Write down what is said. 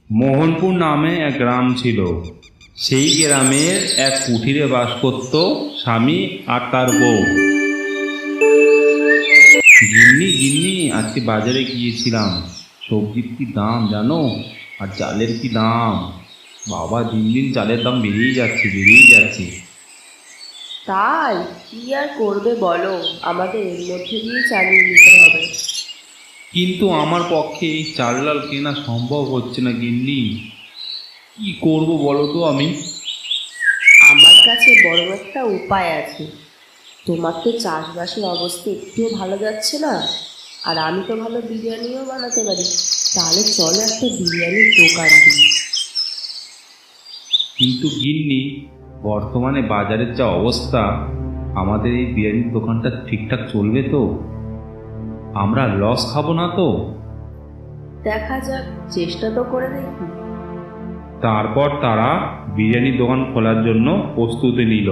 মোহনপুর নামে এক গ্রাম ছিল। সেই গ্রামের এক কুঠিরে বাস করত স্বামী আর তার বউ। গিন্নি গিন্নি, আজকে বাজারে গিয়েছিলাম, সবজির কি দাম জানো? আর চালের কি দাম! বাবা, দিন দিন চালের দাম বেড়েই যাচ্ছে। তাই কি আর করবে বলো, আমাদের এর মধ্যে দিয়ে চালিয়ে নিতে হবে। কিন্তু আমার পক্ষে এই চাল ডাল কেনা সম্ভব হচ্ছে না গিন্নি। কি করব বলো তো আমি? আমার কাছে বড় একটা উপায় আছে। তোমার তো চাষবাসের অবস্থা একটুও ভালো যাচ্ছে না, আর আমি তো ভালো বিরিয়ানিও বানাতে পারি। তাহলে চলো একটা বিরিয়ানির দোকান দিই। কিন্তু গিন্নি, বর্তমানে বাজারের যা অবস্থা, আমাদের এই বিরিয়ানির দোকানটা ঠিকঠাক চলবে তো? আমরা লস খাবো না তো? দেখা যাক, চেষ্টা তো করে দেখি। তারপর তারা বিরিয়ানির দোকান খোলার জন্য প্রস্তুতি নিল।